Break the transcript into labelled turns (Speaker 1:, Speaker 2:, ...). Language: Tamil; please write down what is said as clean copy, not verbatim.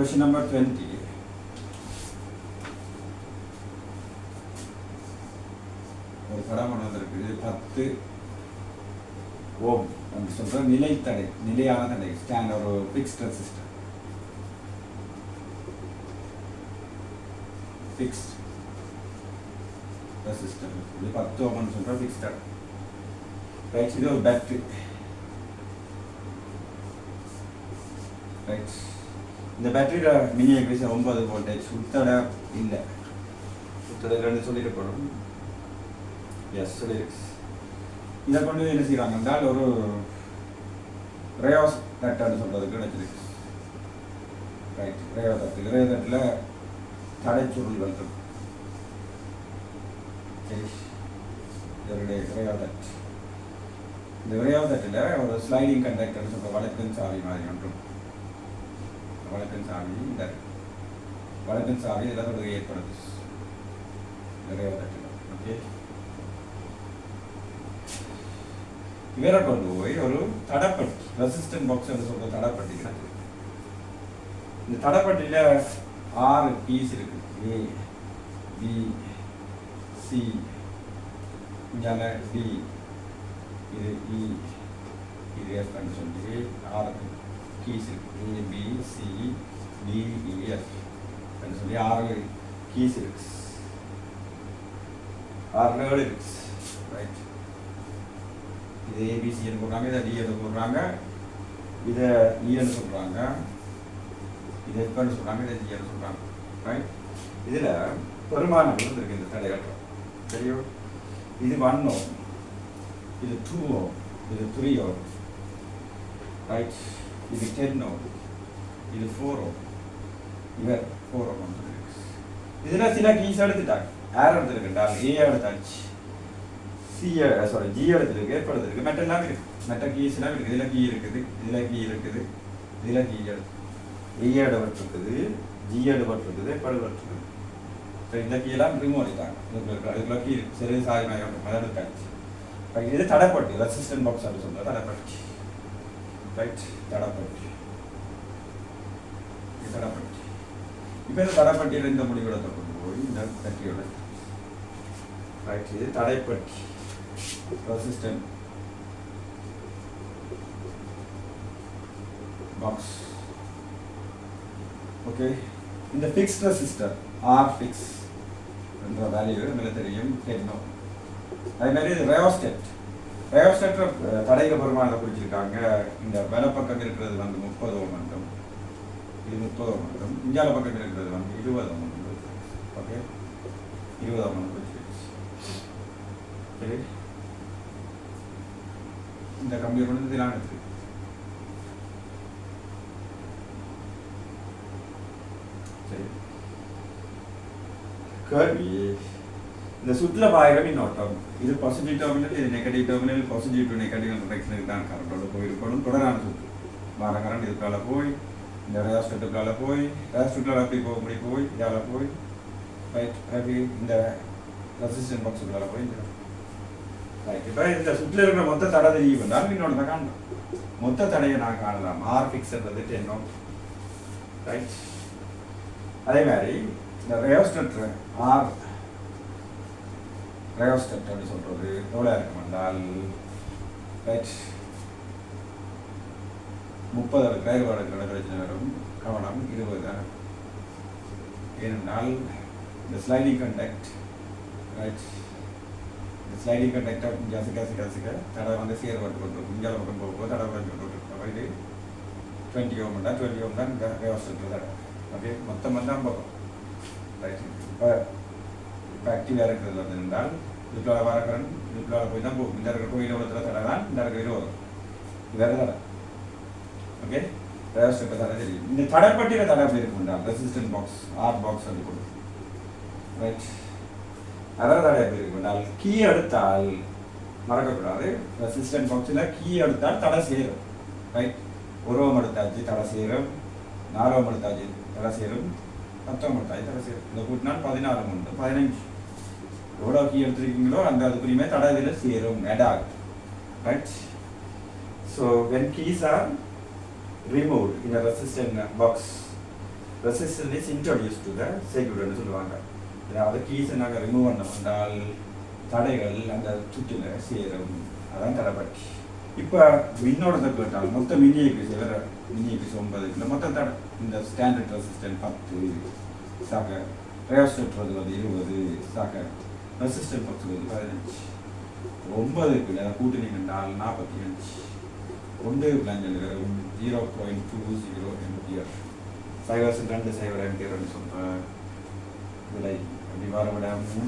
Speaker 1: Question number 20. ஒரு படம் ஒன்று வந்திருக்கு 10 ஓம் அப்படின்னு சொல்ற நிலைத்தடை நிலையான தடை ஸ்டாண்ட் ஒரு ஃபிக்ஸ்ட் ரெசிஸ்டர் ஃபிக்ஸ்ட் ரெசிஸ்டர் இது 10 ஓம்னு சொல்ற ஃபிக்ஸ்ட் ரைட் இது ஒரு பேட்டரி ரைட் இந்த பேட்டரியில் மினி எக்விஷன் 9 வோல்டேஜ் உத்தட இல்லை உத்தட 2 சொல்லியிருக்கணும் எஸ் சொல்லியிருக்கு இதை கொண்டு என்ன செய்கிறாங்க என்றால் ஒரு ரேயோஸ் தட்டுன்னு சொல்கிறதுக்கு கிடைச்சிருக்கு ரைட் ரேயோ தட்டில் தடைச்சுருள் வந்து சரி இதனுடைய ரேயோ தட்டு இந்த ரேயோ தட்டில் ஒரு ஸ்லைடிங் கண்டக்டர்னு சொல்கிற வழக்கன் சாவி மாதிரி ஒன்றும் வழக்கன் சாவி இந்த வழக்கன் சாவி இதெல்லாம் ஒரு ஏற்படுது நிறைய தட்டில் ஓகே இவரை கொண்டு போய் ஒரு தடப்பட்டி ரெசிஸ்டன்ட் பாக்ஸ் என்று சொல்ற தடப்பட்டி கிடக்கு இந்த தடப்பட்டியில் 6 பீஸ் இருக்கு ஏ பி சி இங்கே டி இது இ இது எஃப்னு சொல்லி 6 கீஸ் இருக்கு A B C D E F அப்படின்னு சொல்லி 6 கீஸ் இருக்கு 6 நோடு இருக்கு ரைட் இது ஏபிசின்னு போடுறாங்க இதை டிஎன்னு போடுறாங்க இதை இஎன்னு சொல்கிறாங்க இதை எஃப்னு சொல்கிறாங்க இதை ஜிஎன்னு சொல்கிறாங்க ரைட் இதில் பெருமானங்கள் இருக்குது இந்த தடைகள் தெரியும் இது 1 ஓம் இது 2 ஓம் இது 3 ஓம் ரைட் இது 10 ஓம் இது 4 ஓம் இவர் 4 ஓம் இதில் சில கீஸ் எடுத்துட்டாங்க யார் எடுத்துருக்குன்றால் ஏ எடுத்தாச்சு சி சாரி ஜி எடுத்துருக்கு எஃப் எடுத்துருக்கு மெட்டெல்லாம் இருக்குது மெட்ட கீஸ்லாம் இருக்குது இதில் கீ இருக்குது இதில் கீ இருக்குது இதில் கீ எடுத்து ஏ எடுபட்டுருக்குது ஜி எடுபட்டுருக்குது எஃப் எடுபட்டுருக்குது ஸோ இந்த கீயெல்லாம் ரிமூவ் பண்ணிட்டாங்க இதுக்குள்ள கீ சரி சாயமாக அதை எடுத்தாச்சு இது தடைப்பட்டு ரெசிஸ்டன்ட் பாக்ஸ் அப்படி சொல்கிறது தடைப்பட்டு ரைட் தடைப்பட்டு இது தடைப்பட்டு இப்போ இந்த தடைப்பட்டியில் இந்த முடிவோட கொண்டு போய் இந்த தட்டியோட ரைட் இது தடைப்பட்டி ரெசிஸ்டன்ட் பாக்ஸ் ஓகே இந்த ஃபிக்ஸ்ட் ரெசிஸ்டர் ஆர் ஃபிக்ஸ் என்ற வேல்யூ நமக்கு தெரியும் தெரியும் அதே மாதிரி இது ரயோஸ்டேட் தடைக பெருமானத்தை குறிச்சிருக்காங்க இந்த வல பக்கம் இருக்கிறது வந்து 30 ஓம் மட்டும் இது 30 ஓம் மட்டும் இந்தியாவில் பக்கம் இருக்கிறது வந்து 20 ஓம் ஓகே 20 ஓம் குறிச்சிருச்சு சரி இந்த கம்பியை கொண்டு இதெல்லாம் எடுத்து சரி கேள்வி இந்த சுற்றுல பாயிர மின்னோட்டம் இது பாசிட்டிவ் டெர்மினல் இது negative terminal positive to negative டைரக்ஷனுக்கு தான் கரண்டோட போயிருக்கணும் தொடரான சுற்று மாற கரண்ட் இதுக்கால போய் இந்த ரேஸ்டட்டுக்கால போய் ரேஸ்டட்டுக்கால அப்படி போய் போய் இதால போய் ரைட் அப்படி இந்த ரெசிஸ்டன்ட் பாக்ஸுக்குள்ளால போய் ரைட் இப்போ இந்த சுற்றில் இருக்கிற மொத்த தடை தெரியும் பண்ணால் மின்னோட்டத்தை காணலாம் மொத்த தடையை நான் காணலாம் ஆர் ஃபிக்ஸ்ன்றது 10 ஓம் ரைட் அதே மாதிரி இந்த ரேஸ்டட் ஆர் ரயோஸ்டட் அப்படி சொல்கிறது எவ்வளோ இருக்கும் என்றால் ரைட் 30 வேறுபாடுகளோட பிரச்சனை வரும் கவனம் 20 தான் ஏனென்றால் இந்த ஸ்லைடிங் கண்டக்ட் ரைட் இந்த ஸ்லைடிங் கண்டக்டை கசிக்க தடை வந்து சேர்பட்டு கொண்டு இந்தியாவில் பக்கம் போகும்போது தடை குறைஞ்சி கொண்டு இது 20 ஓம் தான் 20 ஓம் தான் ரயோஸ்டட் தடை ஓகே மொத்தம் வந்து 50 ரைட் இப்போ ஆக்டிவாக இருக்கிறது வந்து இருந்தால் இதுக்குள்ள வர கரண்ட் இதுக்குள்ள போய் தான் போகும் இந்த இருக்கிற கோயில் உலகத்தில் தடை தான் இந்த இருக்கிற இது வரும் வேறு தடை ஓகே ரேஸ்டர் தடை தெரியும் இந்த தடைப்பட்டியில் தடை எப்படி இருக்கும்டா ரெசிஸ்டன்ட் பாக்ஸ் ஆர் பாக்ஸ் வந்து கொடுக்கும் ரைட் அதில் தடை எப்படி இருக்கும்டால் கீ எடுத்தால் மறக்கக்கூடாது ரெசிஸ்டன்ட் பாக்ஸில் கீ எடுத்தால் தடை சேரும் ரைட் 1 ஓம் எடுத்தாச்சு தடை சேரும் 4 ஓம் எடுத்தாச்சு தடை சேரும் 10 ஓம் எடுத்தாச்சு தடை சேரும் இந்த கூட்டினால் 16 உண்டு 15 எவ்வளோ கீ எடுத்துருக்கீங்களோ அந்த அதுக்குரியுமே தடை இதில் சேரும் எடாக் right so when keys are removed in a resistant box resistance is introduced to the சர்க்யூட்னு சொல்லுவாங்க. அதாவது கீஸை நாங்கள் ரிமூவ் பண்ண வந்தால் தடைகள் அந்த சுற்றில் சேரும். அதான் தடைப்பட்டி. இப்போ மின்னோட்டத்தை கேட்டால் மொத்த மின்னியக்கு வேறு மின்னியக்கு 9 இந்த மொத்த தடை இந்த ஸ்டாண்டர்ட் ரெசிஸ்டன்ட் 10 சாக்க ரேஸ்டர் வந்து 20 சாக்க ரெசிஸ்டன்ட் 10 15 9 கூட்டினீங்கன்றால் 45 1 பிளாஞ்சல் 0.20 எம்பியர் 0.2 எம்பியர்னு சொல்கிற விலை அப்படி வர விட 3